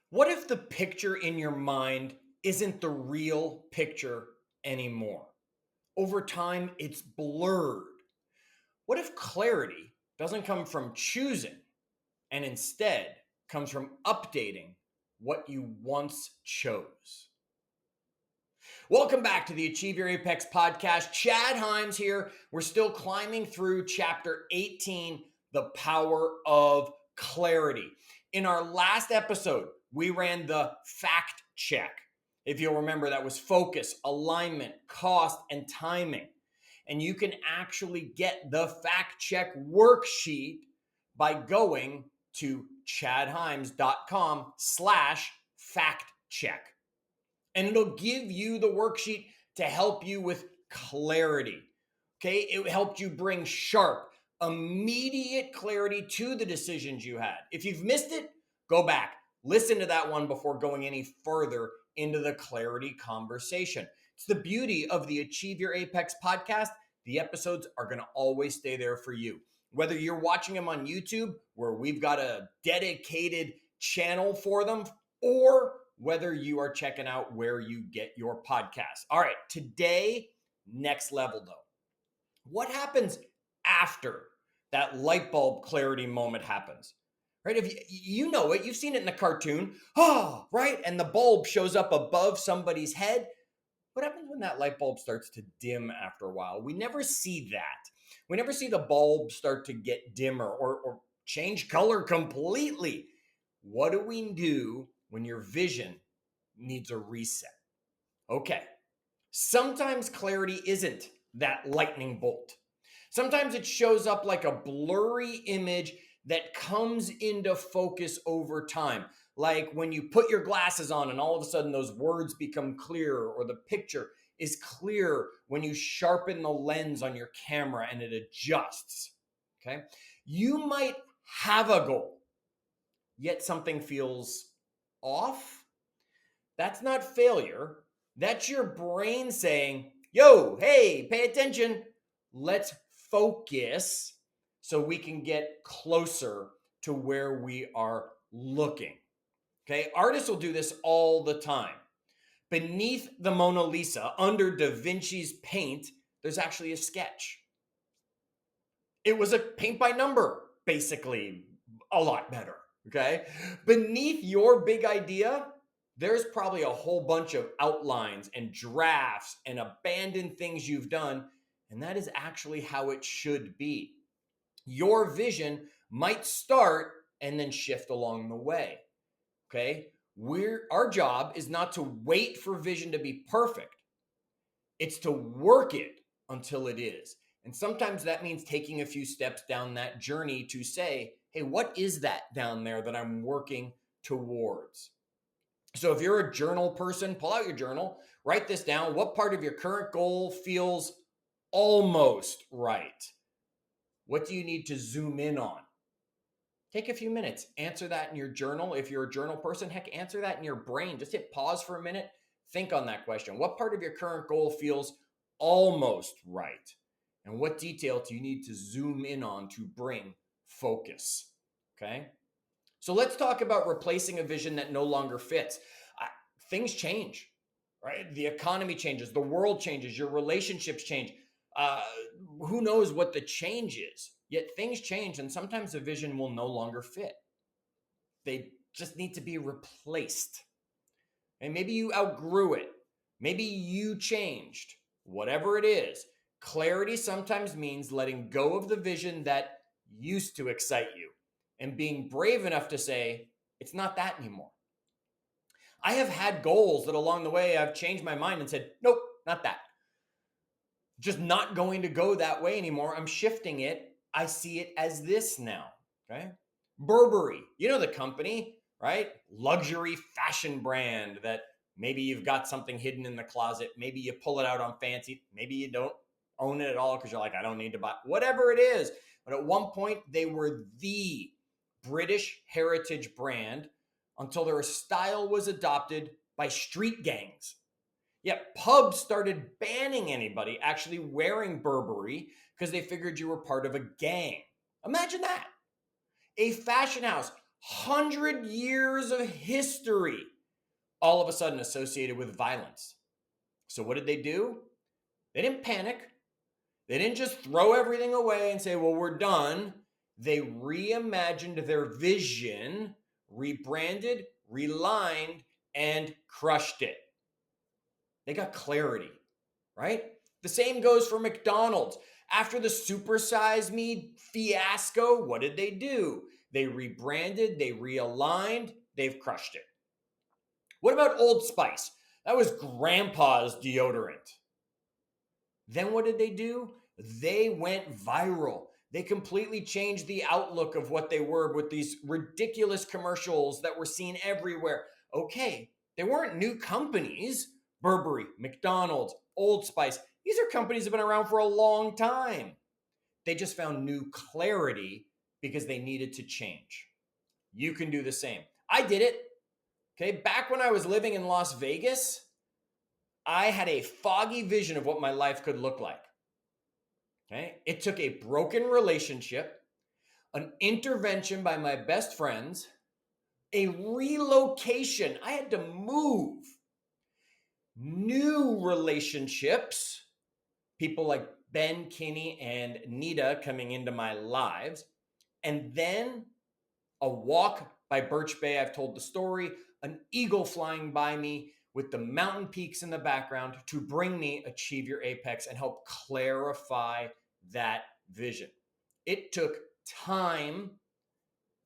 What if the picture in your mind isn't the real picture anymore? Over time, it's blurred. What if clarity doesn't come from choosing and instead comes from updating what you once chose? Welcome back to the Achieve Your Apex podcast. Chad Hyams here. We're still climbing through chapter 18, The Power of Clarity. In our last episode, we ran the fact check. If you'll remember, that was focus, alignment, cost, and timing. And you can actually get the fact check worksheet by going to chadhymes.com/fact check. And it'll give you the worksheet to help you with clarity. Okay, it helped you bring sharp, immediate clarity to the decisions you had. If you've missed it, go back, listen to that one before going any further into the clarity conversation. It's the beauty of the Achieve Your Apex podcast. The episodes are going to always stay there for you. Whether you're watching them on YouTube, where we've got a dedicated channel for them, or whether you are checking out where you get your podcast. All right, today, next level though. What happens after that light bulb clarity moment happens? Right? If you know it, you've seen it in the cartoon. Right? And the bulb shows up above somebody's head. What happens when that light bulb starts to dim after a while? We never see that. We never see the bulb start to get dimmer or change color completely. What do we do when your vision needs a reset? Okay, sometimes clarity isn't that lightning bolt. Sometimes it shows up like a blurry image that comes into focus over time. Like when you put your glasses on and all of a sudden those words become clearer, or the picture is clear when you sharpen the lens on your camera and it adjusts. Okay, you might have a goal, yet something feels off. That's not failure. That's your brain saying, yo, hey, pay attention. Let's focus so we can get closer to where we are looking. Okay, artists will do this all the time. Beneath the Mona Lisa, under Da Vinci's paint, there's actually a sketch. It was a paint by number, basically, a lot better. Okay, beneath your big idea, there's probably a whole bunch of outlines and drafts and abandoned things you've done. And that is actually how it should be. Your vision might start and then shift along the way. Okay. Our job is not to wait for vision to be perfect. It's to work it until it is. And sometimes that means taking a few steps down that journey to say, hey, what is that down there that I'm working towards? So if you're a journal person, pull out your journal, write this down. What part of your current goal feels almost right? What do you need to zoom in on? Take a few minutes, answer that in your journal. If you're a journal person, heck, answer that in your brain. Just hit pause for a minute. Think on that question. What part of your current goal feels almost right? And what detail do you need to zoom in on to bring focus? Okay. So let's talk about replacing a vision that no longer fits. Things change, right? The economy changes, the world changes, your relationships change. Who knows what the change is? Yet things change, and sometimes the vision will no longer fit. They just need to be replaced. And maybe you outgrew it. Maybe you changed. Whatever it is, clarity sometimes means letting go of the vision that used to excite you and being brave enough to say, it's not that anymore. I have had goals that along the way I've changed my mind and said, nope, not that. Just not going to go that way anymore. I'm shifting it. I see it as this now. Okay. Burberry, you know the company, right? Luxury fashion brand that maybe you've got something hidden in the closet. Maybe you pull it out on fancy. Maybe you don't own it at all because you're like, I don't need to buy whatever it is. But at one point, they were the British heritage brand until their style was adopted by street gangs. Yet pubs started banning anybody actually wearing Burberry because they figured you were part of a gang. Imagine that. A fashion house 100 years of history, all of a sudden associated with violence. So what did they do? They didn't panic. They didn't just throw everything away and say, well, we're done. They reimagined their vision, rebranded, relined, and crushed it. They got clarity, right? The same goes for McDonald's. After the Supersize Me fiasco, what did they do? They rebranded, they realigned, they've crushed it. What about Old Spice? That was grandpa's deodorant. Then what did they do? They went viral. They completely changed the outlook of what they were with these ridiculous commercials that were seen everywhere. Okay, they weren't new companies. Burberry, McDonald's, Old Spice. These are companies that have been around for a long time. They just found new clarity because they needed to change. You can do the same. I did it. Okay, back when I was living in Las Vegas, I had a foggy vision of what my life could look like. Okay, it took a broken relationship, an intervention by my best friends, a relocation. I had to move. New relationships, people like Ben, Kinney, and Nita coming into my lives, and then a walk by Birch Bay. I've told the story, an eagle flying by me with the mountain peaks in the background to bring me Achieve Your Apex and help clarify that vision. It took time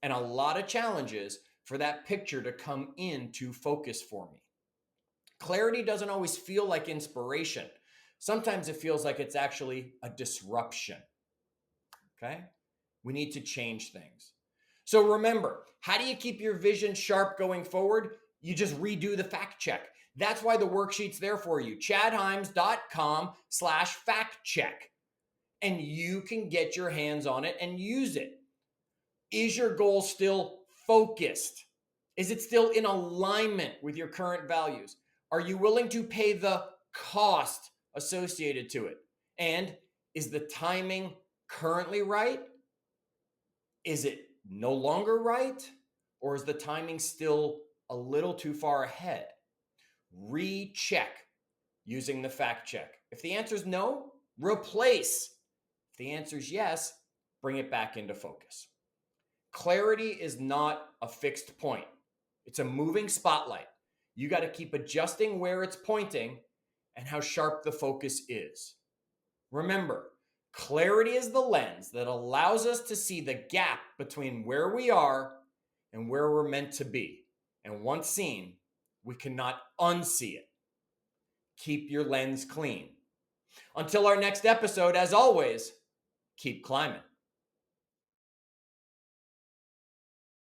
and a lot of challenges for that picture to come into focus for me. Clarity doesn't always feel like inspiration. Sometimes it feels like it's actually a disruption. Okay? We need to change things. So remember, how do you keep your vision sharp going forward? You just redo the fact check. That's why the worksheet's there for you. chadhyams.com/fact check. And you can get your hands on it and use it. Is your goal still focused? Is it still in alignment with your current values? Are you willing to pay the cost associated to it? And is the timing currently right? Is it no longer right? Or is the timing still a little too far ahead? Recheck using the fact check. If the answer is no, replace. If the answer is yes, bring it back into focus. Clarity is not a fixed point. It's a moving spotlight. You got to keep adjusting where it's pointing and how sharp the focus is. Remember, clarity is the lens that allows us to see the gap between where we are and where we're meant to be. And once seen, we cannot unsee it. Keep your lens clean. Until our next episode, as always, keep climbing.